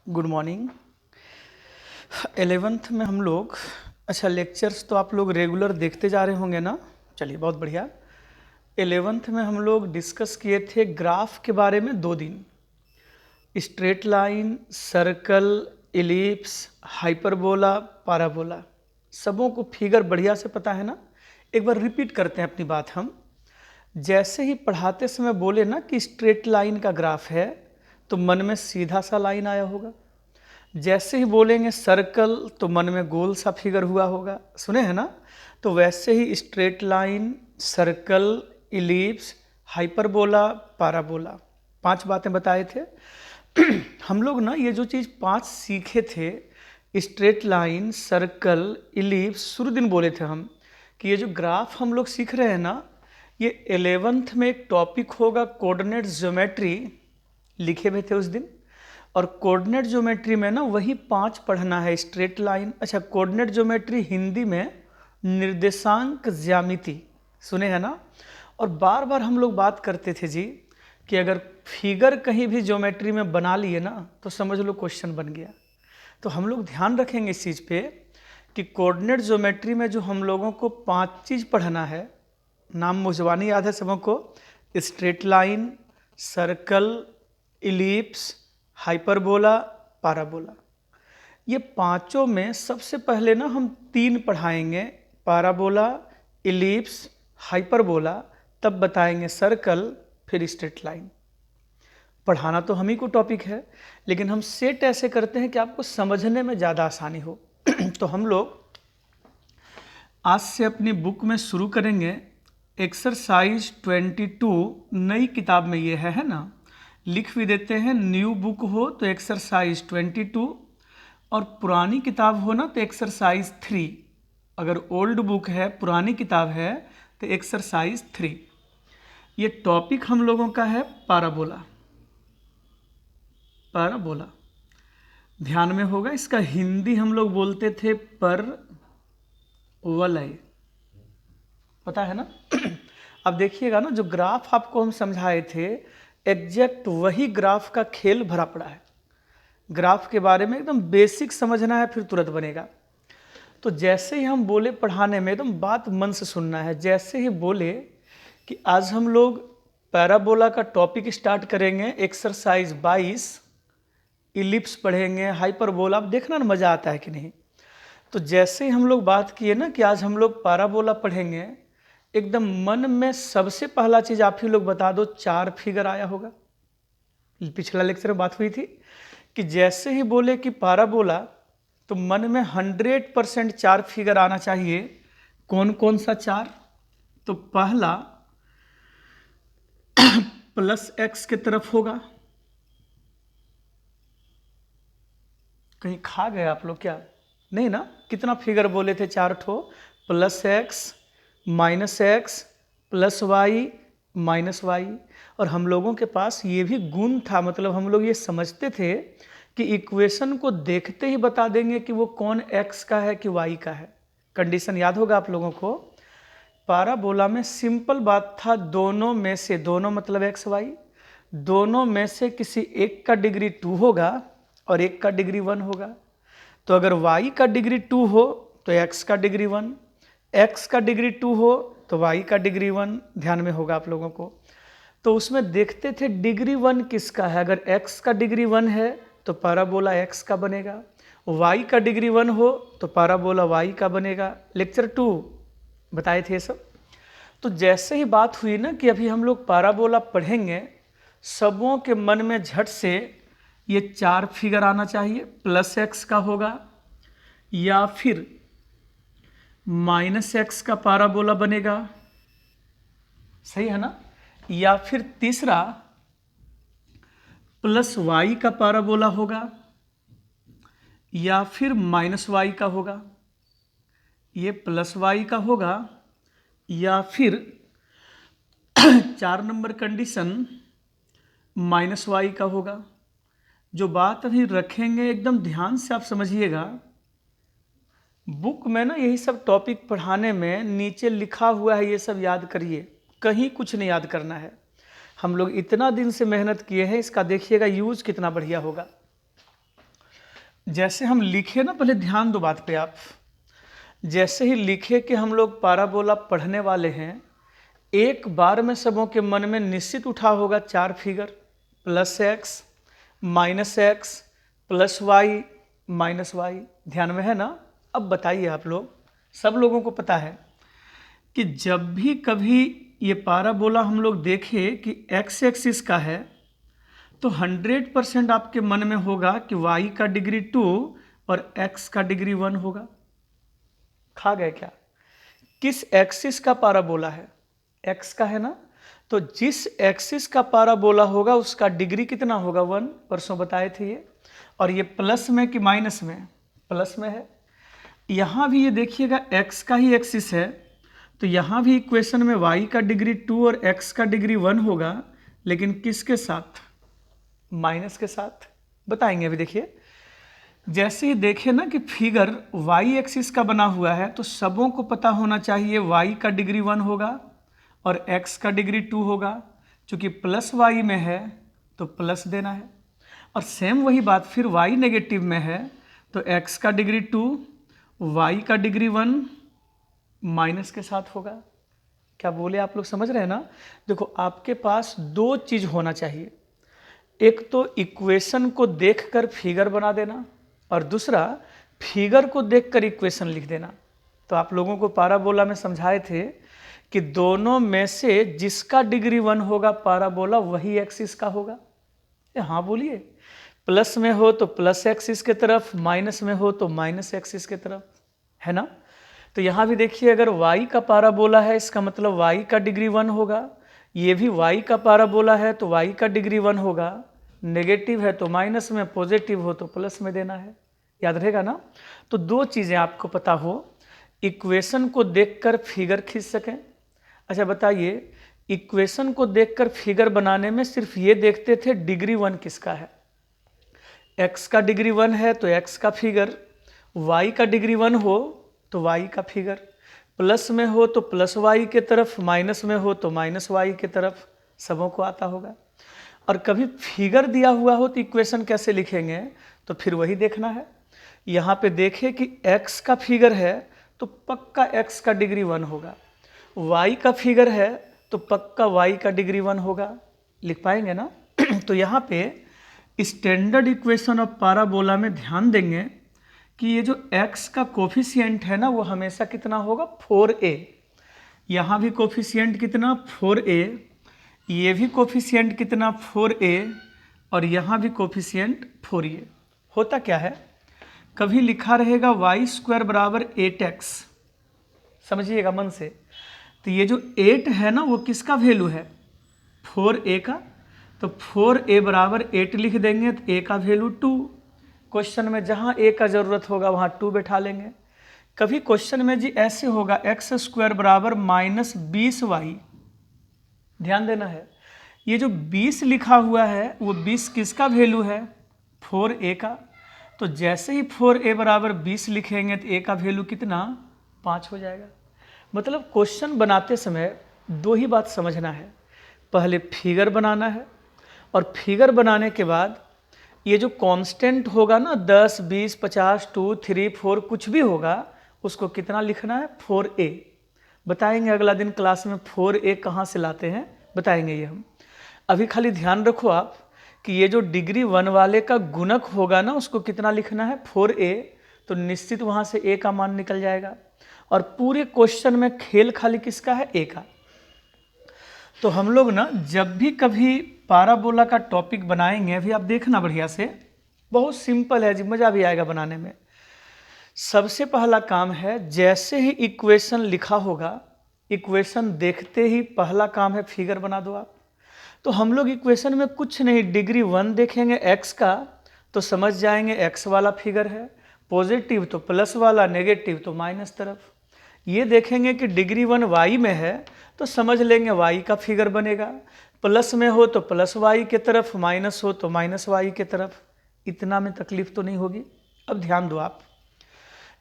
Good morning. 11th में हम लोग लेक्चर्स तो आप लोग रेगुलर देखते जा रहे होंगे ना। चलिए बहुत बढ़िया। 11th में हम लोग डिस्कस किए थे ग्राफ के बारे में 2 दिन। Straight line, circle, ellipse, hyperbola, parabola, सबों को फिगर बढ़िया से पता है ना। एक बार रिपीट करते हैं अपनी बात हम। जैसे ही पढ़ाते समय बोले ना कि स्ट्रेट लाइन का ग्राफ है तो मन में सीधा सा लाइन आया होगा। जैसे ही बोलेंगे सर्कल तो मन में गोल सा फिगर हुआ होगा, सुने हैं ना। तो वैसे ही straight line, circle, ellipse, hyperbola, parabola, 5 बातें बताए थे। हम लोग ना ये जो चीज़ 5 सीखे थे, स्ट्रेट लाइन, सर्कल, इलिप्स, शुरू दिन बोले थे हम कि ये जो ग्राफ हम लोग सीख रहे हैं ना, ये 11th में एक टॉपिक होगा कोऑर्डिनेट ज्योमेट्री, लिखे हुए थे उस दिन। और कोऑर्डिनेट ज्योमेट्री में ना वही 5 पढ़ना है। Straight line, coordinate geometry Hindi में निर्देशांक ज्यामिति, सुने हैं ना। और बार बार हम लोग बात करते थे जी कि अगर फिगर कहीं भी ज्योमेट्री में बना लिए ना तो समझ लो क्वेश्चन बन गया। तो हम लोग ध्यान रखेंगे इस चीज़ पे कि कोऑर्डिनेट ज्योमेट्री में जो हम लोगों को 5 चीज़ पढ़ना है, नाम मुझवानी याद है सबों को। Straight line, circle, ellipse, hyperbola, parabola. ये पांचों में सबसे पहले ना हम 3 पढ़ाएंगे, पैराबोला, इलिप्स, हाइपरबोला, तब बताएंगे सर्कल, फिर स्ट्रेट लाइन। पढ़ाना तो हम ही को टॉपिक है, लेकिन हम सेट ऐसे करते हैं कि आपको समझने में ज़्यादा आसानी हो। तो हम लोग आज से अपनी बुक में शुरू करेंगे। एक्सरसाइज 22 नई किताब में ये है ना, लिख भी देते हैं। न्यू बुक हो तो एक्सरसाइज 22, और पुरानी किताब हो ना तो एक्सरसाइज 3। अगर ओल्ड बुक है, पुरानी किताब है, तो एक्सरसाइज 3। ये टॉपिक हम लोगों का है पैराबोला। पैराबोला ध्यान में होगा, इसका हिंदी हम लोग बोलते थे पर वलय, पता है ना। अब देखिएगा ना, जो ग्राफ आपको हम समझाए थे, एग्जैक्ट वही ग्राफ का खेल भरा पड़ा है। ग्राफ के बारे में एकदम बेसिक समझना है, फिर तुरंत बनेगा। तो जैसे ही हम बोले पढ़ाने में, एकदम बात मन से सुनना है। जैसे ही बोले कि आज हम लोग पैराबोला का टॉपिक स्टार्ट करेंगे, एक्सरसाइज 22, इलिप्स पढ़ेंगे, हाइपरबोला, अब देखना ना मज़ा आता है कि नहीं। तो जैसे ही हम लोग बात किए ना कि आज हम लोग पैराबोला पढ़ेंगे, एकदम मन में सबसे पहला चीज़ आप ही लोग बता दो, 4 फिगर आया होगा। पिछला लेक्चर में बात हुई थी कि जैसे ही बोले कि पैराबोला तो मन में 100% 4 फिगर आना चाहिए। कौन कौन सा 4? तो पहला प्लस एक्स के तरफ होगा। कहीं खा गए आप लोग क्या? नहीं ना। कितना फिगर बोले थे? 4 ठो। Plus x, minus x, plus y, minus y. और हम लोगों के पास ये भी गुण था, मतलब हम लोग ये समझते थे कि इक्वेशन को देखते ही बता देंगे कि वो कौन एक्स का है कि वाई का है। कंडीशन याद होगा आप लोगों को। पैराबोला में सिंपल बात था, दोनों में से, दोनों मतलब एक्स वाई, दोनों में से किसी एक का डिग्री 2 होगा और एक का डिग्री 1 होगा। तो अगर y का डिग्री 2 हो तो x का डिग्री 1, x का डिग्री 2 हो तो y का डिग्री 1। ध्यान में होगा आप लोगों को। तो उसमें देखते थे डिग्री 1 किसका है। अगर x का डिग्री 1 है तो पैराबोला x का बनेगा, y का डिग्री 1 हो तो पैराबोला y का बनेगा। लेक्चर 2 बताए थे सब। तो जैसे ही बात हुई ना कि अभी हम लोग पैराबोला पढ़ेंगे, सबों के मन में झट से ये 4 फिगर आना चाहिए। प्लस एक्स का होगा, या फिर माइनस एक्स का पैराबोला बनेगा, सही है ना। या फिर तीसरा प्लस वाई का पैराबोला होगा, या फिर माइनस वाई का होगा। ये प्लस वाई का होगा, या फिर 4 नंबर कंडीशन माइनस वाई का होगा। जो बात अभी रखेंगे एकदम ध्यान से आप समझिएगा। बुक में ना यही सब टॉपिक पढ़ाने में नीचे लिखा हुआ है, ये सब याद करिए, कहीं कुछ नहीं याद करना है। हम लोग इतना दिन से मेहनत किए हैं, इसका देखिएगा यूज कितना बढ़िया होगा। जैसे हम लिखे ना, पहले ध्यान दो बात पे आप। जैसे ही लिखे कि हम लोग पाराबोला पढ़ने वाले हैं, एक बार में सबों के मन में निश्चित उठा होगा 4 figure, +x -x +y -y। ध्यान में है ना? अब बताइए आप लोग, सब लोगों को पता है कि जब भी कभी ये पाराबोला हम लोग देखें कि x एक्सिस का है, तो 100% आपके मन में होगा कि y का डिग्री 2 और x का डिग्री 1 होगा। खा गए क्या? किस एक्सिस का पाराबोला है? x का है ना? तो जिस एक्सिस का पाराबोला होगा उसका डिग्री कितना होगा? 1। परसों बताए थे ये। और ये प्लस में कि माइनस में? प्लस में है। यहाँ भी ये देखिएगा x का ही एक्सिस है, तो यहाँ भी इक्वेशन में y का डिग्री 2 और x का डिग्री 1 होगा, लेकिन किसके साथ? माइनस के साथ। बताएंगे अभी। देखिए, जैसे ही देखे ना कि फिगर y एक्सिस का बना हुआ है, तो सबों को पता होना चाहिए y का डिग्री 1 होगा और x का डिग्री 2 होगा। चूंकि प्लस y में है तो प्लस देना है, और सेम वही बात फिर y नेगेटिव में है तो x का डिग्री 2, y का डिग्री 1 माइनस के साथ होगा। क्या बोले आप लोग? समझ रहे हैं ना? देखो, आपके पास 2 चीज होना चाहिए। एक तो इक्वेशन को देखकर फिगर बना देना, और दूसरा फिगर को देखकर इक्वेशन लिख देना। तो आप लोगों को पाराबोला में समझाए थे कि दोनों में से जिसका डिग्री 1 होगा पाराबोला, वही एक्सिस का होगा। हाँ बोलिए। प्लस में हो तो प्लस एक्सिस के तरफ, माइनस में हो तो माइनस एक्सिस के तरफ, है ना? तो यहाँ भी देखिए, अगर y का पाराबोला है, इसका मतलब y का डिग्री 1 होगा। ये भी y का पाराबोला है तो y का डिग्री 1 होगा। नेगेटिव है तो माइनस में, पॉजिटिव हो तो प्लस में देना है। याद रहेगा ना? तो 2 चीज़ें आपको पता हो, इक्वेशन को देखकर फिगर खींच सकें। अच्छा बताइए, इक्वेशन को देखकर फिगर बनाने में सिर्फ ये देखते थे डिग्री 1 किसका है। x का डिग्री 1 है तो x का फिगर, y का डिग्री 1 हो तो y का फिगर, प्लस में हो तो प्लस y के तरफ, माइनस में हो तो माइनस y के तरफ। सबों को आता होगा। और कभी फिगर दिया हुआ हो तो इक्वेशन कैसे लिखेंगे, तो फिर वही देखना है। यहाँ पे देखें कि x का फिगर है तो पक्का x का डिग्री 1 होगा, y का फिगर है तो पक्का y का डिग्री 1 होगा। लिख पाएंगे ना? तो यहाँ पे स्टैंडर्ड इक्वेशन ऑफ पाराबोला में ध्यान देंगे कि ये जो x का कोफिशिएंट है ना, वो हमेशा कितना होगा? 4a। यहाँ भी कोफिशिएंट कितना? 4a। ये भी कोफिशिएंट कितना? 4a। और यहाँ भी कोफिशिएंट 4a। होता क्या है, कभी लिखा रहेगा y² बराबर 8x, समझिएगा मन से। तो ये जो 8 है ना, वो किसका वैल्यू है? 4a का। तो 4a बराबर 8 लिख देंगे तो a का वैल्यू 2। क्वेश्चन में जहाँ a का जरूरत होगा वहाँ 2 बैठा लेंगे। कभी क्वेश्चन में जी ऐसे होगा x² बराबर -20y। ध्यान देना है, ये जो 20 लिखा हुआ है वो 20 किसका वैल्यू है? 4a का। तो जैसे ही 4a बराबर 20 लिखेंगे तो a का वैल्यू कितना? 5 हो जाएगा। मतलब क्वेश्चन बनाते समय 2 ही बात समझना है, पहले फिगर बनाना है, और फिगर बनाने के बाद ये जो कांस्टेंट होगा ना, 10, 20, 50, 2, 3, 4 कुछ भी होगा, उसको कितना लिखना है? 4a। बताएंगे अगला दिन क्लास में 4a कहाँ से लाते हैं, बताएंगे ये हम। अभी खाली ध्यान रखो आप कि ये जो डिग्री 1 वाले का गुणक होगा ना, उसको कितना लिखना है? 4a। तो निश्चित वहाँ से a का मान निकल जाएगा। और पूरे क्वेश्चन में खेल खाली किसका है? a का। तो हम लोग ना जब भी कभी पाराबोला का टॉपिक बनाएंगे, अभी आप देखना बढ़िया से, बहुत सिंपल है जी, मज़ा भी आएगा बनाने में। सबसे पहला काम है, जैसे ही इक्वेशन लिखा होगा, इक्वेशन देखते ही पहला काम है फिगर बना दो आप। तो हम लोग इक्वेशन में कुछ नहीं, डिग्री 1 देखेंगे x का तो समझ जाएंगे x वाला फिगर है, पॉजिटिव तो प्लस वाला, नेगेटिव तो माइनस तरफ। ये देखेंगे कि डिग्री 1 y में है तो समझ लेंगे y का फिगर बनेगा, प्लस में हो तो प्लस y के तरफ, माइनस हो तो माइनस y के तरफ। इतना में तकलीफ तो नहीं होगी। अब ध्यान दो आप,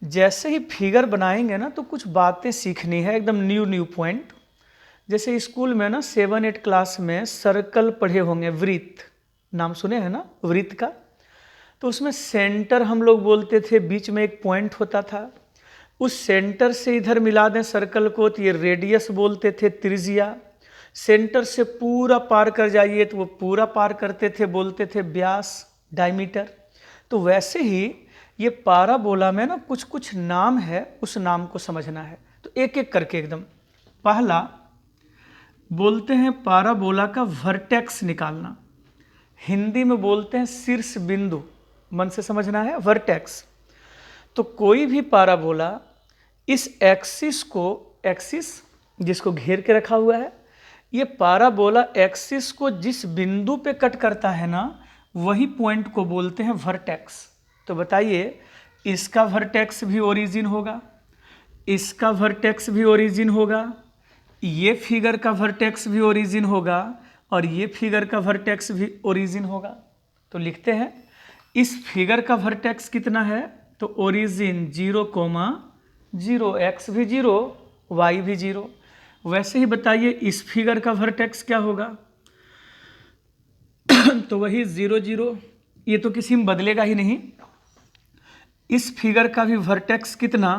जैसे ही फिगर बनाएंगे ना तो कुछ बातें सीखनी है, एकदम न्यू पॉइंट। जैसे स्कूल में ना 7-8 क्लास में सर्कल पढ़े होंगे, वृत्त नाम सुने हैं ना, वृत्त का। तो उसमें सेंटर हम लोग बोलते थे, बीच में एक पॉइंट होता था, उस सेंटर से इधर मिला दें सर्कल को तो ये रेडियस बोलते थे, त्रिज्या। सेंटर से पूरा पार कर जाइए तो वो पूरा पार करते थे, बोलते थे व्यास, डायमीटर। तो वैसे ही ये पाराबोला में ना कुछ कुछ नाम है, उस नाम को समझना है। तो एक एक करके एकदम। पहला बोलते हैं पाराबोला का वर्टेक्स निकालना, हिंदी में बोलते हैं शीर्ष बिंदु, मन से समझना है, वर्टेक्स। तो कोई भी पाराबोला इस एक्सिस को, एक्सिस जिसको घेर के रखा हुआ है, ये पाराबोला एक्सिस को जिस बिंदु पे कट करता है ना, वही पॉइंट को बोलते हैं वर्टेक्स। तो बताइए, इसका वर्टेक्स भी ओरिजिन होगा, इसका वर्टेक्स भी ओरिजिन होगा, ये फिगर का वर्टेक्स भी ओरिजिन होगा, और ये फिगर का वर्टेक्स भी ओरिजिन होगा। तो लिखते हैं, इस फिगर का वर्टेक्स कितना है, तो ओरिजिन 0,0, एक्स भी 0, वाई भी 0। वैसे ही बताइए इस फिगर का वर्टेक्स क्या होगा, तो वही 0, 0, ये तो किसी में बदलेगा ही नहीं। इस फिगर का भी वर्टेक्स कितना,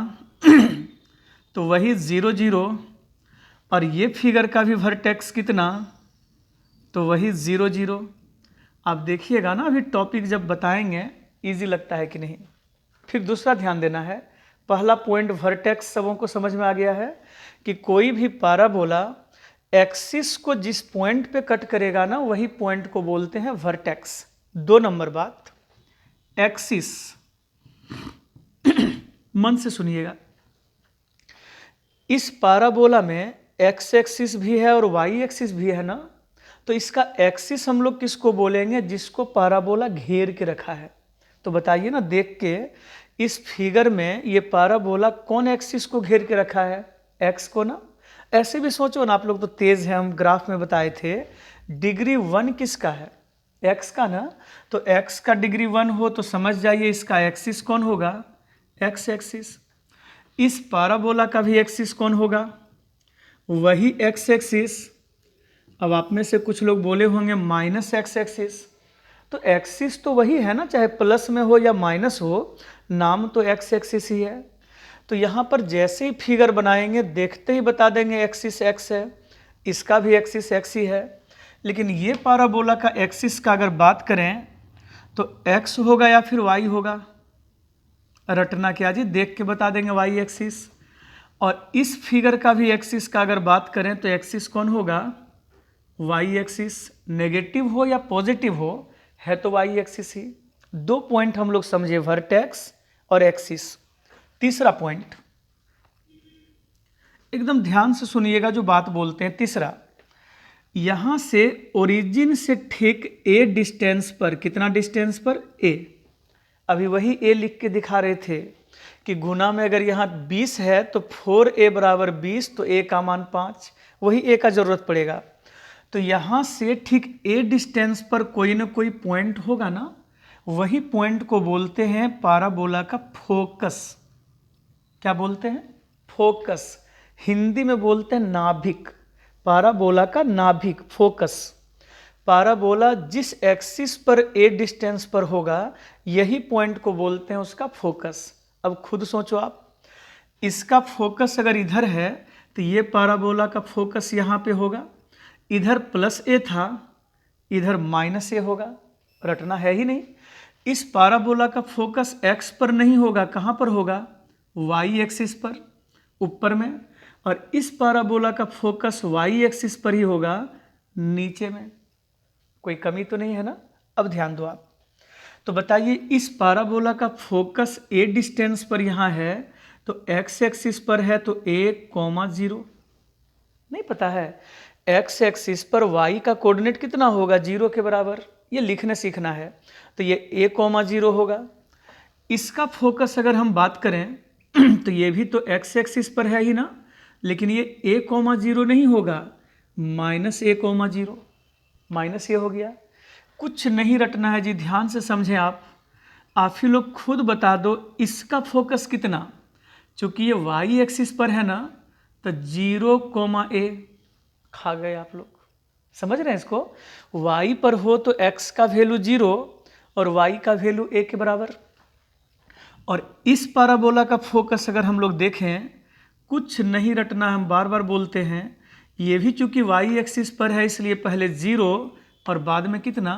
तो वही 0, 0, और ये फिगर का भी वर्टेक्स कितना, तो वही 0, 0। आप देखिएगा ना, अभी टॉपिक जब बताएंगे इजी लगता है कि नहीं। फिर दूसरा ध्यान देना है, पहला पॉइंट वर्टेक्स सबों को समझ में आ गया है कि कोई भी पाराबोला एक्सिस को जिस पॉइंट पे कट करेगा ना, वही पॉइंट को बोलते हैं वर्टेक्स। 2 नंबर बात, एक्सिस मन से सुनिएगा, इस पाराबोला में एक्स एक्सिस भी है और वाई एक्सिस भी है ना, तो इसका एक्सिस हम लोग किसको बोलेंगे, जिसको पाराबोला घेर के रखा है। तो बताइए ना देख के, इस फिगर में ये पाराबोला कौन एक्सिस को घेर के रखा है, एक्स को ना। ऐसे भी सोचो ना, आप लोग तो तेज हैं, हम ग्राफ में बताए थे, डिग्री 1 किसका है, एक्स का ना। तो एक्स का डिग्री 1 हो तो समझ जाइए इसका एक्सिस कौन होगा, एक्स एक्सिस। इस पाराबोला का भी एक्सिस कौन होगा, वही एक्स एक्सिस। अब आप में से कुछ लोग बोले होंगे माइनस एक्स एक्सिस, तो एक्सिस तो वही है ना, चाहे प्लस में हो या माइनस हो, नाम तो एक्स एक्सिस ही है। तो यहाँ पर जैसे ही फिगर बनाएंगे देखते ही बता देंगे एक्सिस एक्स है, इसका भी एक्सिस एक्स ही है। लेकिन ये पाराबोला का एक्सिस का अगर बात करें तो एक्स होगा या फिर वाई होगा, रटना क्या जी, देख के बता देंगे वाई एक्सिस। और इस फिगर का भी एक्सिस का अगर बात करें तो एक्सिस कौन होगा, वाई एक्सिस। नेगेटिव हो या पॉजिटिव हो, है तो वाई एक्सिस ही। 2 पॉइंट हम लोग समझे, वर्टेक्स और एक्सिस। तीसरा पॉइंट, एकदम ध्यान से सुनिएगा जो बात बोलते हैं। तीसरा, यहां से ओरिजिन से ठीक ए डिस्टेंस पर, कितना डिस्टेंस पर, ए। अभी वही ए लिख के दिखा रहे थे कि गुना में अगर यहाँ 20 है तो 4a बराबर 20, तो a का मान 5, वही a का जरूरत पड़ेगा। तो यहाँ से ठीक ए डिस्टेंस पर कोई ना कोई पॉइंट होगा ना, वही पॉइंट को बोलते हैं पाराबोला का फोकस। क्या बोलते हैं, फोकस। हिंदी में बोलते हैं नाभिक, पाराबोला का नाभिक, फोकस। पाराबोला जिस एक्सिस पर ए डिस्टेंस पर होगा, यही पॉइंट को बोलते हैं उसका फोकस। अब खुद सोचो आप, इसका फोकस अगर इधर है तो ये पाराबोला का फोकस यहाँ पे होगा, इधर प्लस ए था, इधर माइनस ए होगा, रटना है ही नहीं। इस पाराबोला का फोकस एक्स पर नहीं होगा, कहाँ पर होगा, वाई एक्सिस पर, ऊपर में। और इस पाराबोला का फोकस वाई एक्सिस पर ही होगा, नीचे में। कोई कमी तो नहीं है ना। अब ध्यान दो आप, तो बताइए इस पाराबोला का फोकस ए डिस्टेंस पर यहाँ है, तो एक्स एक्सिस पर है तो 1,0 नहीं पता है। एक्स एक्सिस पर वाई का कोऑर्डिनेट कितना होगा, 0 के बराबर, ये लिखने सीखना है। तो ये 1,0 होगा। इसका फोकस अगर हम बात करें तो ये भी तो एक्स एक्सिस पर है ही ना, लेकिन ये 1,0 नहीं होगा, -1,0, माइनस ये हो गया। कुछ नहीं रटना है जी, ध्यान से समझें आप ही लोग खुद बता दो इसका फोकस कितना। चूंकि ये वाई एक्सिस पर है ना, तो 0,a खा गए आप लोग, समझ रहे हैं इसको। y पर हो तो x का वैल्यू 0 और y का वैल्यू a के बराबर। और इस पैराबोला का फोकस अगर हम लोग देखें, कुछ नहीं रटना, हम बार बार बोलते हैं, ये भी चूंकि y एक्सिस पर है इसलिए पहले 0 और बाद में कितना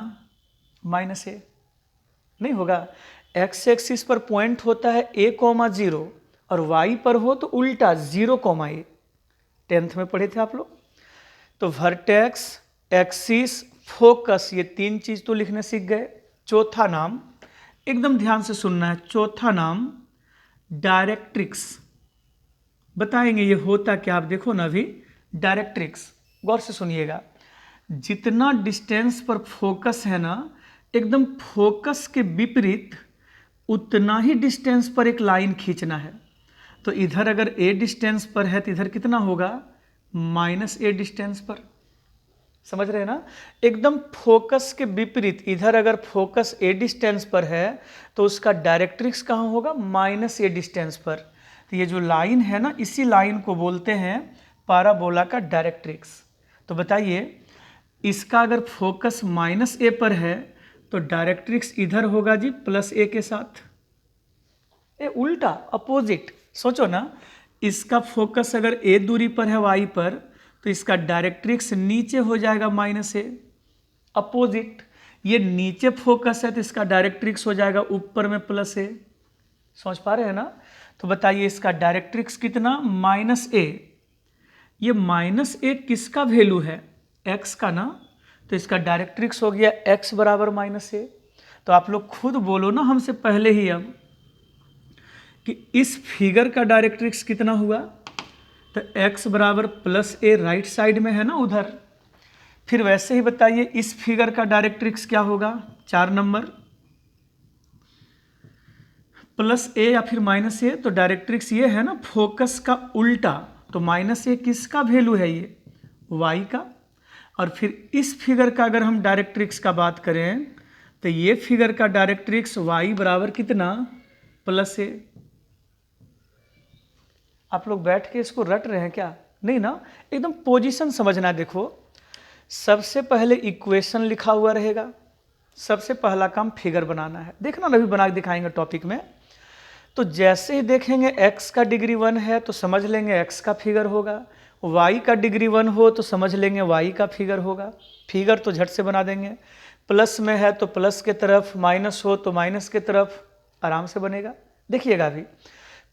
-a नहीं होगा। x एक्सिस पर पॉइंट होता है a,0 और y पर हो तो उल्टा 0,a। 10th में पढ़े थे आप लोग। तो वर्टेक्स, एक्सिस, फोकस, ये 3 चीज तो लिखने सीख गए। चौथा नाम एकदम ध्यान से सुनना है, चौथा नाम डायरेक्ट्रिक्स। बताएंगे ये होता क्या, आप देखो ना अभी। डायरेक्ट्रिक्स गौर से सुनिएगा। जितना डिस्टेंस पर फोकस है ना, एकदम फोकस के विपरीत उतना ही डिस्टेंस पर एक लाइन खींचना है। तो इधर अगर a डिस्टेंस पर है तो इधर कितना होगा -a डिस्टेंस पर। समझ रहे हैं ना। एकदम फोकस के विपरीत, इधर अगर फोकस a डिस्टेंस पर है तो उसका डायरेक्ट्रिक्स कहाँ होगा -a डिस्टेंस पर। तो ये जो लाइन है ना, इसी लाइन को बोलते हैं पैराबोला का डायरेक्ट्रिक्स। तो बताइए, इसका अगर फोकस -a पर है तो डायरेक्ट्रिक्स इधर होगा जी +a के साथ। ये उल्टा अपोजिट सोचो ना, इसका फोकस अगर a दूरी पर है y पर तो इसका डायरेक्ट्रिक्स नीचे हो जाएगा -a। अपोजिट, ये नीचे फोकस है तो इसका डायरेक्ट्रिक्स हो जाएगा ऊपर में +a। समझ पा रहे हैं ना। तो बताइए इसका डायरेक्ट्रिक्स कितना -a। ये -a किसका वैल्यू है, x का ना। तो इसका डायरेक्ट्रिक्स हो गया x बराबर -a। तो आप लोग खुद बोलो ना हमसे पहले ही अब कि इस फिगर का डायरेक्ट्रिक्स कितना हुआ। तो x बराबर +a राइट साइड में है ना उधर। फिर वैसे ही बताइए इस फिगर का डायरेक्ट्रिक्स क्या होगा, 4 नंबर +a या फिर -a। तो डायरेक्ट्रिक्स ये है ना फोकस का उल्टा। तो -a किसका वैल्यू है, ये y का। और फिर इस फिगर का अगर हम डायरेक्ट्रिक्स का बात करें तो ये फिगर का डायरेक्ट्रिक्स y बराबर कितना +a। आप लोग बैठ के इसको रट रहे हैं क्या, नहीं ना। एकदम पोजीशन समझना। देखो सबसे पहले इक्वेशन लिखा हुआ रहेगा, सबसे पहला काम फिगर बनाना है। देखना ना, अभी बना के दिखाएंगे टॉपिक में। तो जैसे ही देखेंगे x का डिग्री 1 है तो समझ लेंगे x का फिगर होगा, y का डिग्री 1 हो तो समझ लेंगे y का फिगर होगा। फिगर तो झट से बना देंगे। प्लस में है तो प्लस के तरफ, माइनस हो तो माइनस के तरफ, आराम से बनेगा। देखिएगा अभी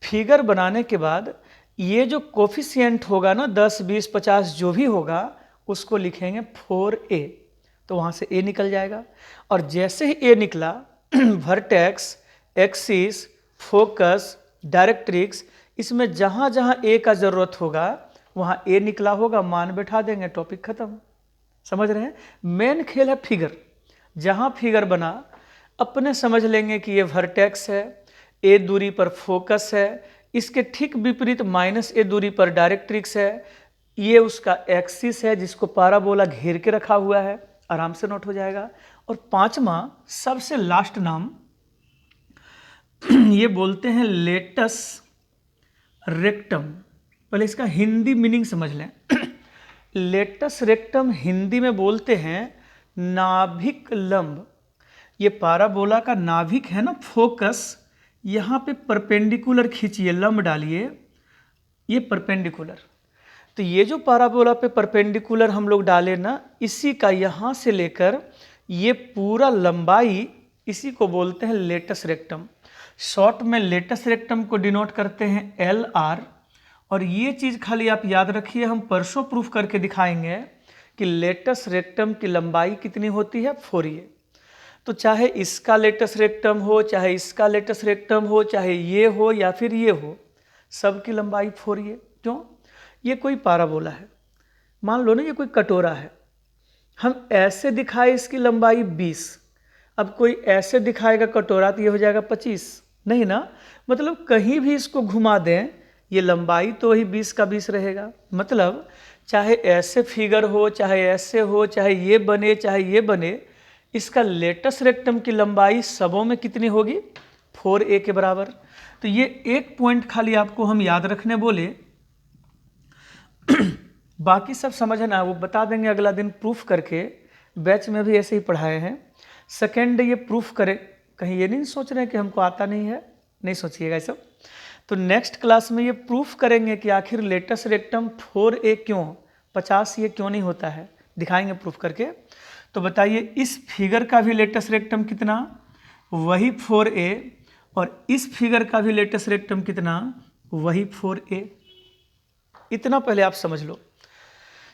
फिगर बनाने के बाद ये जो कोफिशिएंट होगा ना 10, 20, 50 जो भी होगा उसको लिखेंगे 4a। तो वहाँ से a निकल जाएगा। और जैसे ही a निकला वर्टेक्स, एक्सिस, फोकस, डायरेक्ट्रिक्स, इसमें जहाँ जहाँ a का ज़रूरत होगा वहाँ a निकला होगा, मान बैठा देंगे, टॉपिक खत्म। समझ रहे हैं। मेन खेल है फिगर। जहाँ फिगर बना अपने समझ लेंगे कि ये वर्टेक्स है, a दूरी पर फोकस है, इसके ठीक विपरीत -a दूरी पर डायरेक्ट्रिक्स है, ये उसका एक्सिस है जिसको पैराबोला घेर के रखा हुआ है। आराम से नोट हो जाएगा। और पांचवा सबसे लास्ट नाम ये बोलते हैं लेटस रेक्टम। पहले इसका हिंदी मीनिंग समझ लें। लेटस रेक्टम हिंदी में बोलते हैं नाभिक लंब। ये पैराबोला का नाभिक है ना, फोकस यहाँ पे परपेंडिकुलर खींचिए, लंब डालिए, ये परपेंडिकुलर। तो ये जो पैराबोला पे परपेंडिकुलर हम लोग डाले ना, इसी का यहाँ से लेकर ये पूरा लंबाई, इसी को बोलते हैं लेटस रेक्टम। शॉर्ट में लेटस रेक्टम को डिनोट करते हैं LR। और ये चीज़ खाली आप याद रखिए, हम परसों प्रूफ करके दिखाएंगे कि लेटस रेक्टम की लंबाई कितनी होती है, 4a। तो चाहे इसका लेटस रेक्टम हो, चाहे इसका लेटस रेक्टम हो, चाहे ये हो या फिर ये हो, सबकी लंबाई 4a। क्यों? ये कोई पैराबोला है, मान लो ना ये कोई कटोरा है, हम ऐसे दिखाए इसकी लंबाई 20, अब कोई ऐसे दिखाएगा कटोरा तो ये हो जाएगा 25, नहीं ना। मतलब कहीं भी इसको घुमा दें ये लंबाई तो वही 20 का 20 रहेगा। मतलब चाहे ऐसे फिगर हो, चाहे ऐसे हो, चाहे ये बने, चाहे ये बने, इसका लेटस रेक्टम की लंबाई सबों में कितनी होगी, 4a के बराबर। तो ये एक पॉइंट खाली आपको हम याद रखने बोले, बाकी सब समझना वो बता देंगे अगला दिन प्रूफ करके। बैच में भी ऐसे ही पढ़ाए हैं। सेकेंड ये प्रूफ करें, कहीं ये नहीं सोच रहे हैं कि हमको आता नहीं है, नहीं सोचिएगा ये सब। तो नेक्स्ट क्लास में ये प्रूफ करेंगे कि आखिर लेटस रेक्टम 4a क्यों 50 ये क्यों नहीं होता है, दिखाएंगे प्रूफ करके। तो बताइए इस फिगर का भी लेटस रेक्टम कितना, वही 4a, और इस फिगर का भी लेटस रेक्टम कितना, वही 4a। इतना पहले आप समझ लो।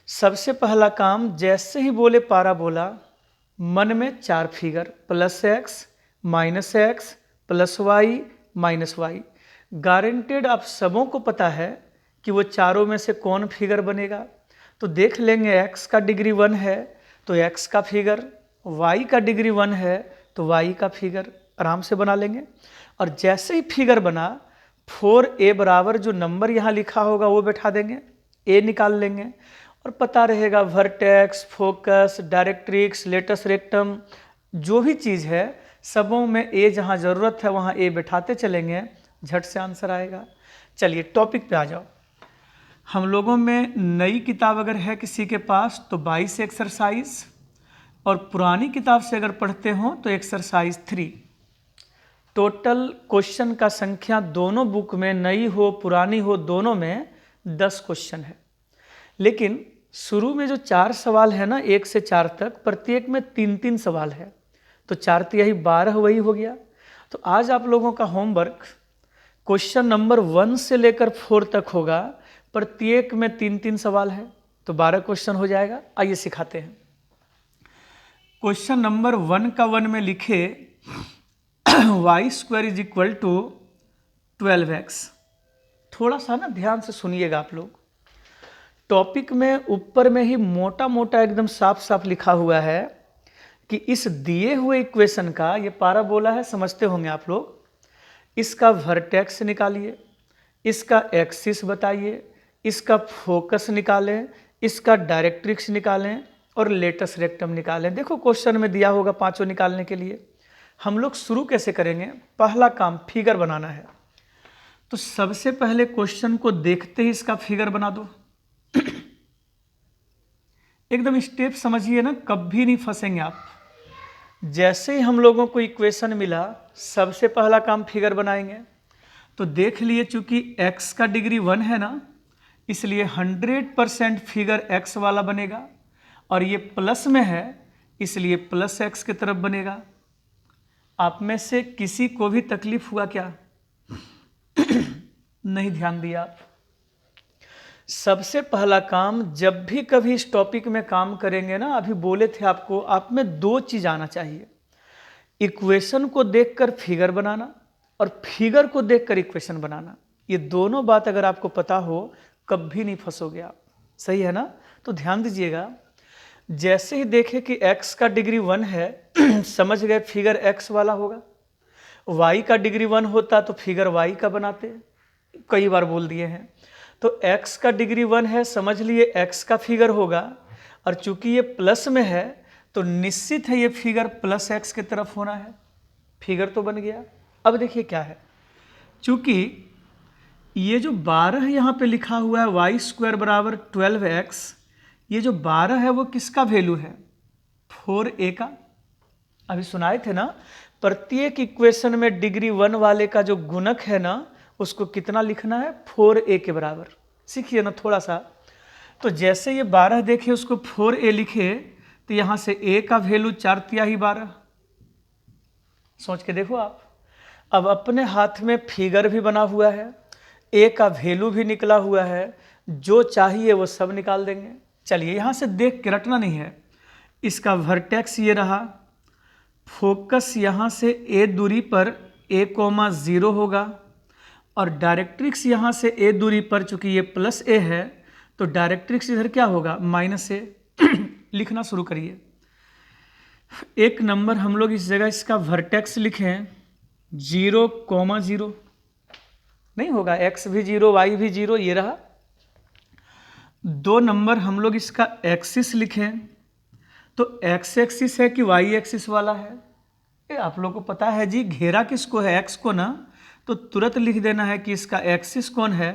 सबसे पहला काम, जैसे ही बोले पाराबोला, मन में 4 figure, +x -x +y -y। Guaranteed आप सबों को पता है कि वो चारों में से कौन फिगर बनेगा। तो देख लेंगे x का डिग्री 1 है तो x का फिगर, y का डिग्री 1 है तो y का फिगर आराम से बना लेंगे। और जैसे ही फिगर बना, 4a बराबर जो नंबर यहाँ लिखा होगा वो बैठा देंगे, a निकाल लेंगे, और पता रहेगा vertex, focus, directrix, latus rectum, जो भी चीज़ है सबों में a जहाँ ज़रूरत है वहाँ a बैठाते चलेंगे, झट से आंसर आएगा। चलिए टॉपिक पे आ जाओ। हम लोगों में नई किताब अगर है किसी के पास तो 22 एक्सरसाइज, और पुरानी किताब से अगर पढ़ते हो तो एक्सरसाइज 3। टोटल क्वेश्चन का संख्या दोनों बुक में, नई हो पुरानी हो दोनों में, 10 क्वेश्चन है। लेकिन शुरू में जो 4 सवाल है ना 1 से 4 तक, प्रत्येक में 3-3 सवाल है, तो 4 तिहाई 12 वही हो गया। तो आज आप लोगों का होमवर्क क्वेश्चन नंबर 1 से लेकर 4 तक होगा, प्रत्येक में 3-3 सवाल है, तो 12 क्वेश्चन हो जाएगा। आइए सिखाते हैं। क्वेश्चन नंबर 1 का 1 में लिखे y² = 12x। थोड़ा सा ना ध्यान से सुनिएगा आप लोग। टॉपिक में ऊपर में ही मोटा मोटा एकदम साफ साफ लिखा हुआ है कि इस दिए हुए इक्वेशन का, ये पाराबोला है समझते होंगे आप लोग, इसका वर्टेक्स निकालिए, इसका एक्सिस बताइए, इसका फोकस निकालें, इसका डायरेक्ट्रिक्स निकालें, और लेटस रेक्टम निकालें। देखो क्वेश्चन में दिया होगा पांचों निकालने के लिए। हम लोग शुरू कैसे करेंगे, पहला काम फिगर बनाना है। तो सबसे पहले क्वेश्चन को देखते ही इसका फिगर बना दो। एकदम स्टेप समझिए ना, कभी नहीं फंसेंगे आप। जैसे ही हम लोगों को इक्वेशन मिला, सबसे पहला काम फिगर बनाएंगे। तो देख लिए चूंकि x का डिग्री 1 है ना, इसलिए 100% फिगर x वाला बनेगा, और ये प्लस में है इसलिए +x की तरफ बनेगा। आप में से किसी को भी तकलीफ हुआ क्या? नहीं ध्यान दिया आप। सबसे पहला काम, जब भी कभी इस टॉपिक में काम करेंगे ना, अभी बोले थे आपको, आप में 2 चीज आना चाहिए, इक्वेशन को देखकर फिगर बनाना और फिगर को देखकर इक्वेशन बनाना। ये दोनों बात अगर आपको पता हो, कभी नहीं फंसोगे आप। सही है ना? तो ध्यान दीजिएगा। जैसे ही देखे कि x का डिग्री 1 है समझ गए फिगर x वाला होगा। y का डिग्री 1 होता तो फिगर y का बनाते, कई बार बोल दिए हैं। तो x का डिग्री 1 है, समझ लिए x का फिगर होगा, और चूंकि ये प्लस में है तो निश्चित है ये फिगर +x की तरफ होना है। फिगर तो बन गया। अब देखिए क्या है, चूंकि ये जो 12 यहाँ पे लिखा हुआ है y² = 12x, ये जो 12 है वो किसका वैल्यू है? 4a का। अभी सुनाए थे ना, प्रत्येक इक्वेशन में डिग्री 1 वाले का जो गुणक है ना, उसको कितना लिखना है? 4a के बराबर। सीखिए ना थोड़ा सा। तो जैसे ये 12 देखे उसको 4a लिखे, तो यहाँ से a का वैल्यू 4 तिहाई 12। सोच के देखो आप। अब अपने हाथ में फिगर भी बना हुआ है, a का वैल्यू भी निकला हुआ है, जो चाहिए वो सब निकाल देंगे। चलिए यहाँ से देख के रटना नहीं है। इसका वर्टेक्स ये रहा, फोकस यहाँ से a दूरी पर a,0 होगा, और डायरेक्ट्रिक्स यहाँ से a दूरी पर, चूंकि ये +a है तो डायरेक्ट्रिक्स इधर क्या होगा? -a। लिखना शुरू करिए। एक नंबर हम लोग इस जगह इसका वर्टेक्स लिखें 0,0, नहीं होगा, x भी 0 y भी 0, ये रहा। 2 नंबर हम लोग इसका एक्सिस लिखें, तो x एक्सिस है कि y एक्सिस वाला है? ये आप लोग को पता है जी, घेरा किसको है? x को ना, तो तुरंत लिख देना है कि इसका एक्सिस कौन है।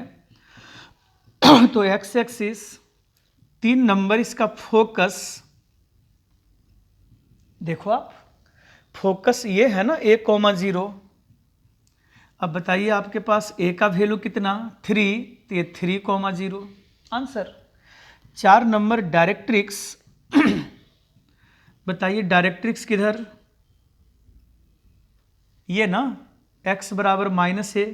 तो x एक्सिस। 3 नंबर इसका फोकस, देखो आप, फोकस ये है ना a,0। अब बताइए आपके पास a का वैल्यू कितना 3, तो ये 3,0 आंसर। 4 number directrix. बताइए डायरेक्ट्रिक्स किधर, ये ना x बराबर -a।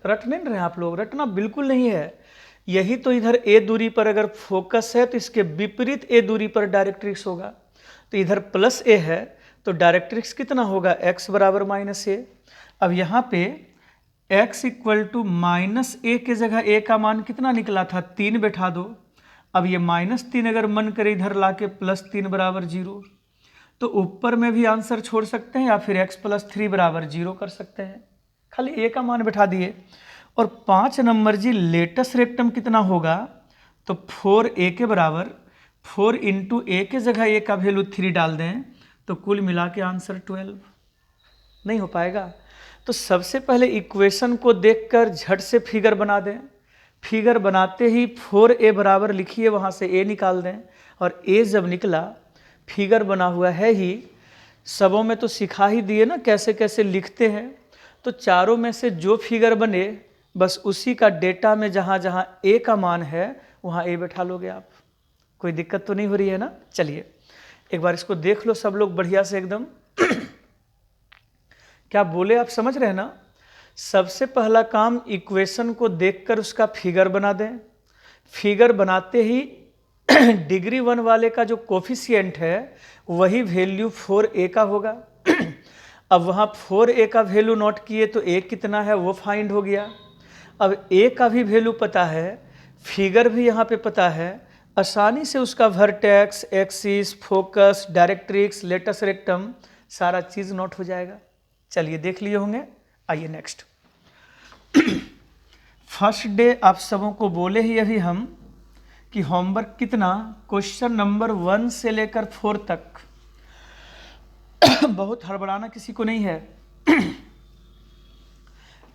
रट नहीं रहे आप लोग, रटना बिल्कुल नहीं है। यही तो इधर a दूरी पर अगर फोकस है तो इसके विपरीत a दूरी पर डायरेक्ट्रिक्स होगा। तो इधर +a है तो डायरेक्ट्रिक्स कितना होगा x बराबर -a। अब यहाँ पे x इक्वल टू -a के जगह a का मान कितना निकला था 3 बैठा दो। अब ये -3 अगर मन करे इधर ला के +3 बराबर 0, तो ऊपर में भी आंसर छोड़ सकते हैं या फिर x + 3 बराबर 0 कर सकते हैं। खाली a का मान बैठा दिए। और 5 नंबर जी लेटस रेक्टम कितना होगा, तो 4a के बराबर 4 इंटू a के जगह a का वैल्यू 3 डाल दें तो कुल मिला के आंसर 12। नहीं हो पाएगा। तो सबसे पहले इक्वेशन को देखकर झट से फिगर बना दें। फिगर बनाते ही 4a बराबर लिखिए, वहाँ से a निकाल दें। और a जब निकला, फिगर बना हुआ है ही, सबों में तो सिखा ही दिए ना कैसे कैसे लिखते हैं। तो चारों में से जो फिगर बने बस उसी का डेटा में जहाँ जहाँ a का मान है वहाँ a बैठा लोगे आप। कोई दिक्कत तो नहीं हो रही है ना। चलिए एक बार इसको देख लो सब लोग बढ़िया से एकदम। क्या बोले आप समझ रहे हैं ना। सबसे पहला काम इक्वेशन को देखकर उसका फिगर बना दें। फिगर बनाते ही डिग्री 1 वाले का जो कोफिशिएंट है वही वैल्यू 4a का होगा। अब वहाँ 4a का वैल्यू नोट किए तो a कितना है वो फाइंड हो गया। अब a का भी वैल्यू पता है, फिगर भी यहाँ पे पता है, आसानी से उसका vertex, axis, focus, directrix, latus rectum सारा चीज़ नोट हो जाएगा। चलिए देख लिए होंगे। आइए नेक्स्ट। फर्स्ट डे आप सबों को बोले ही अभी हम कि होमवर्क कितना, क्वेश्चन नंबर 1 से लेकर 4 तक। बहुत हड़बड़ाना किसी को नहीं है।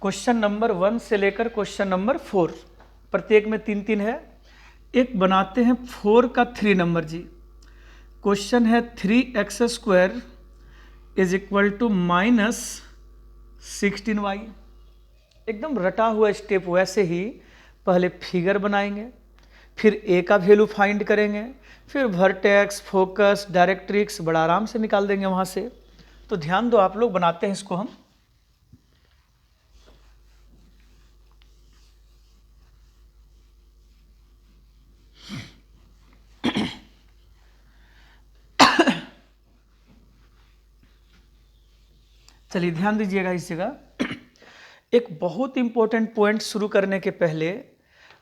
क्वेश्चन नंबर 1 से लेकर क्वेश्चन नंबर 4, प्रत्येक में 3-3 है। एक बनाते हैं 4 का 3 नंबर जी। क्वेश्चन है 3x² is equal to -16y। एकदम रटा हुआ स्टेप। वैसे ही पहले फिगर बनाएंगे, फिर a का वैल्यू फाइंड करेंगे, फिर वर्टेक्स, फोकस, डायरेक्ट्रिक्स बड़ा आराम से निकाल देंगे वहाँ से। तो ध्यान दो आप लोग, बनाते हैं इसको हम। चलिए ध्यान दीजिएगा इस जगह। एक बहुत इंपॉर्टेंट पॉइंट शुरू करने के पहले,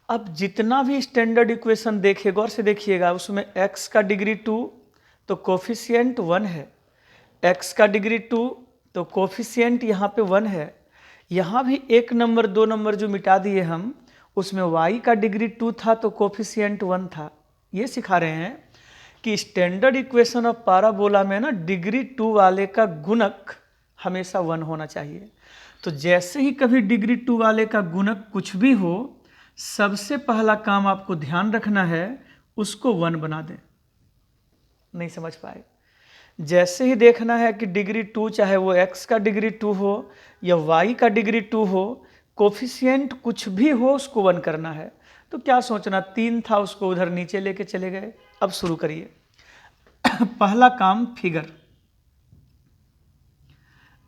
अब जितना भी स्टैंडर्ड इक्वेशन देखिए गौर से देखिएगा, उसमें x का डिग्री 2 तो कोफिशिएंट 1 है, x का डिग्री 2 तो कोफिशिएंट यहाँ पे 1 है। यहाँ भी 1 नंबर 2 नंबर जो मिटा दिए हम, उसमें y का डिग्री 2 था तो कोफिशिएंट 1 था। ये सिखा रहे हैं कि स्टैंडर्ड इक्वेशन ऑफ पाराबोला में ना डिग्री 2 वाले का गुणक हमेशा 1 होना चाहिए। तो जैसे ही कभी डिग्री 2 वाले का गुणक कुछ भी हो, सबसे पहला काम आपको ध्यान रखना है उसको 1 बना दें। नहीं समझ पाए। जैसे ही देखना है कि डिग्री 2 चाहे वो x का डिग्री 2 हो या y का डिग्री 2 हो, कोफिशिएंट कुछ भी हो उसको 1 करना है। तो क्या सोचना, 3 था उसको उधर नीचे लेके चले गए। अब शुरू करिए। पहला काम फिगर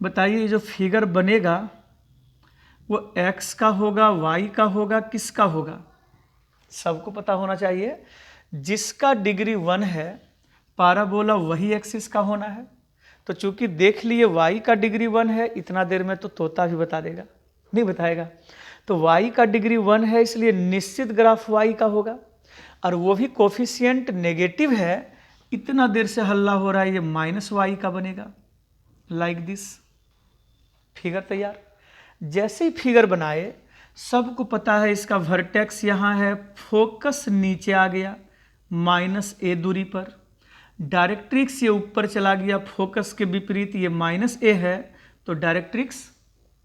बताइए। जो फिगर बनेगा वो x का होगा, y का होगा, किसका होगा? सबको पता होना चाहिए। जिसका डिग्री 1 है पाराबोला वही एक्सिस का होना है। तो चूंकि देख लिए y का डिग्री 1 है, इतना देर में तो तोता भी बता देगा, नहीं बताएगा। तो y का डिग्री 1 है इसलिए निश्चित ग्राफ y का होगा, और वो भी कोफिशिएंट नेगेटिव है। इतना देर से हल्ला हो रहा है, ये -y का बनेगा। Like this. फिगर तैयार। जैसे ही फिगर बनाए, सबको पता है इसका वर्टेक्स यहाँ है, फोकस नीचे आ गया -a दूरी पर, डायरेक्ट्रिक्स ये ऊपर चला गया, फोकस के विपरीत ये -a है तो डायरेक्ट्रिक्स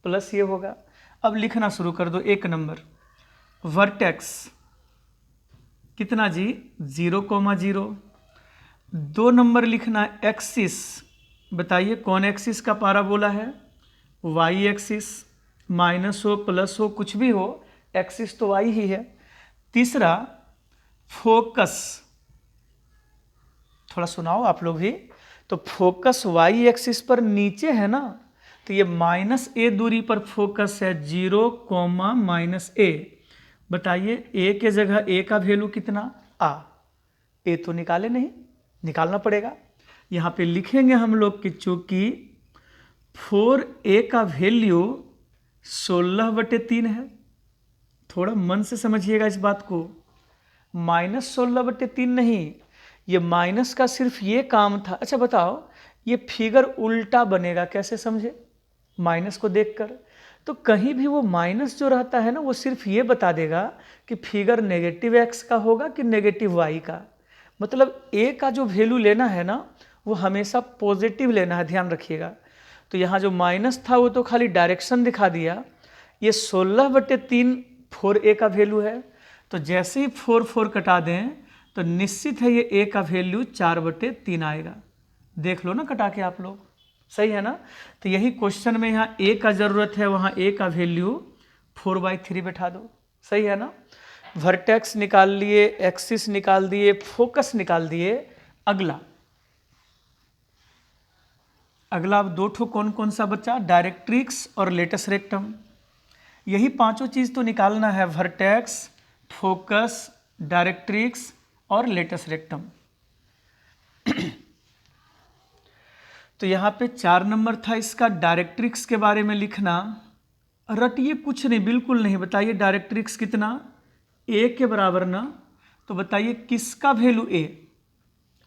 प्लस ये होगा। अब लिखना शुरू कर दो। 1 नंबर वर्टेक्स कितना जी 0,0, 2 नंबर लिखना है एक्सिस। बताइए कौन एक्सिस का पाराबोला है? वाई एक्सिस, माइनस हो प्लस हो कुछ भी हो, एक्सिस तो वाई ही है। तीसरा फोकस, थोड़ा सुनाओ आप लोग भी। तो फोकस वाई एक्सिस पर नीचे है ना, तो ये -a दूरी पर फोकस है, 0, -a। बताइए a के जगह a का वैल्यू कितना? a। a तो निकाले नहीं, निकालना पड़ेगा। यहाँ पे लिखेंगे हम लोग कि चूंकि 4a का वैल्यू 16/3 है। थोड़ा मन से समझिएगा इस बात को, -16/3 नहीं, ये माइनस का सिर्फ ये काम था। अच्छा बताओ, ये फिगर उल्टा बनेगा कैसे, समझे? माइनस को देखकर तो कहीं भी वो माइनस जो रहता है ना, वो सिर्फ ये बता देगा कि फिगर नेगेटिव x का होगा कि नेगेटिव y का। मतलब a का जो वैल्यू लेना है ना, वो हमेशा पॉजिटिव लेना है, ध्यान रखिएगा। तो यहाँ जो माइनस था वो तो खाली डायरेक्शन दिखा दिया। ये 16/3 4a का वैल्यू है, तो जैसे ही 4 कटा दें तो निश्चित है ये a का वैल्यू 4/3 आएगा। देख लो ना कटा के आप लोग, सही है ना? तो यही क्वेश्चन में यहाँ a का ज़रूरत है, वहाँ a का वैल्यू 4/3 बैठा दो, सही है ना? वर्टेक्स निकाल लिए, एक्सिस निकाल दिए, फोकस निकाल दिए। अगला अब 2 ठो कौन कौन सा बचा? डायरेक्ट्रिक्स और लेटस रेक्टम। यही पांचों चीज़ तो निकालना है, वर्टेक्स, फोकस, डायरेक्ट्रिक्स और लेटस रेक्टम। तो यहाँ पे 4 नंबर था इसका, डायरेक्ट्रिक्स के बारे में लिखना। रटिए कुछ नहीं, बिल्कुल नहीं। बताइए डायरेक्ट्रिक्स कितना? a के बराबर ना, तो बताइए किसका वैल्यू a?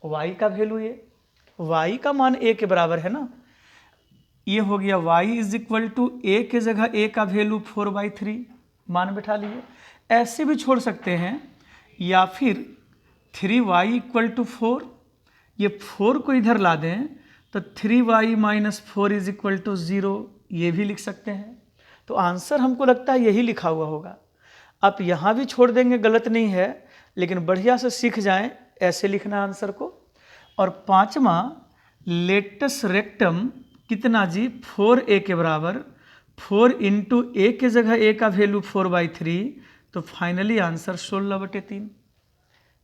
y का वैल्यू a, y का मान a के बराबर है ना। ये हो गया y = a के जगह a का वैल्यू 4/3 मान बैठा लिए। ऐसे भी छोड़ सकते हैं, या फिर 3y = 4, ये 4 को इधर ला दें तो 3y - 4 = 0, ये भी लिख सकते हैं। तो आंसर हमको लगता है यही लिखा हुआ होगा। आप यहाँ भी छोड़ देंगे, गलत नहीं है, लेकिन बढ़िया से सीख जाएं ऐसे लिखना आंसर को। और 5वां लेटस रेक्टम कितना जी? 4a के बराबर। 4 × a के जगह a का वैल्यू 4/3, तो फाइनली आंसर 16/3।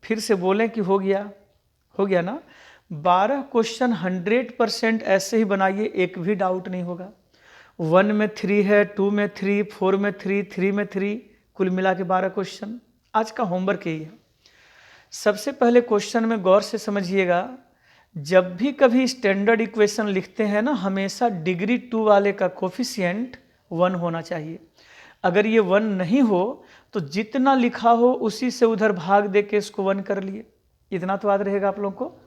फिर से बोलें कि हो गया? हो गया ना? 12 क्वेश्चन 100% ऐसे ही बनाइए, एक भी डाउट नहीं होगा। 1 में 3 है, 2 में 3, 4 में 3, 3 में 3, कुल मिला के 12 क्वेश्चन। आज का होमवर्क यही है। सबसे पहले क्वेश्चन में गौर से समझिएगा, जब भी कभी स्टैंडर्ड इक्वेशन लिखते हैं ना, हमेशा डिग्री 2 वाले का कोफिशिएंट 1 होना चाहिए। अगर ये 1 नहीं हो तो जितना लिखा हो उसी से उधर भाग दे के इसको 1 कर लिए। इतना तो याद रहेगा आप लोगों को।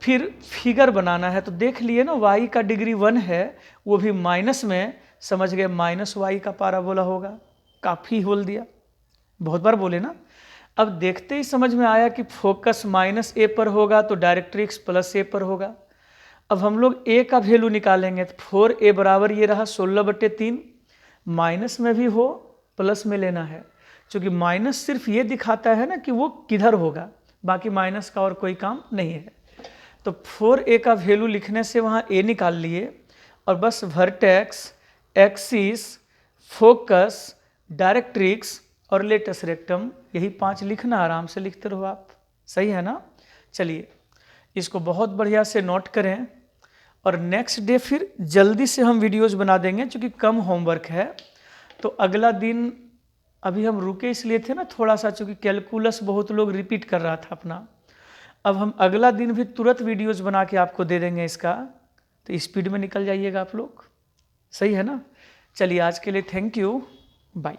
फिर फिगर बनाना है, तो देख लिए ना, y का डिग्री 1 है, वो भी माइनस में, समझ गए -y का पाराबोला होगा। काफ़ी बोल दिया, बहुत बार बोले ना। अब देखते ही समझ में आया कि फोकस -a पर होगा तो डायरेक्ट्रिक्स +a पर होगा। अब हम लोग a का वैल्यू निकालेंगे, तो 4a बराबर ये रहा 16/3। माइनस में भी हो, प्लस में लेना है, क्योंकि माइनस सिर्फ ये दिखाता है ना कि वो किधर होगा, बाकी माइनस का और कोई काम नहीं है। तो 4a का वैल्यू लिखने से वहाँ a निकाल लिए, और बस वर्टेक्स, एक्सिस, फोकस, डायरेक्ट्रिक्स और लेटस रेक्टम, यही 5 लिखना। आराम से लिखते रहो आप, सही है ना? चलिए इसको बहुत बढ़िया से नोट करें, और नेक्स्ट डे फिर जल्दी से हम वीडियोज़ बना देंगे, क्योंकि कम होमवर्क है। तो अगला दिन अभी हम रुके इसलिए थे ना थोड़ा सा, चूँकि कैलकुलस बहुत लोग रिपीट कर रहा था अपना। अब हम अगला दिन भी तुरंत वीडियोज़ बना के आपको दे देंगे इसका, तो स्पीड में निकल जाइएगा आप लोग, सही है ना? चलिए आज के लिए थैंक यू, बाय।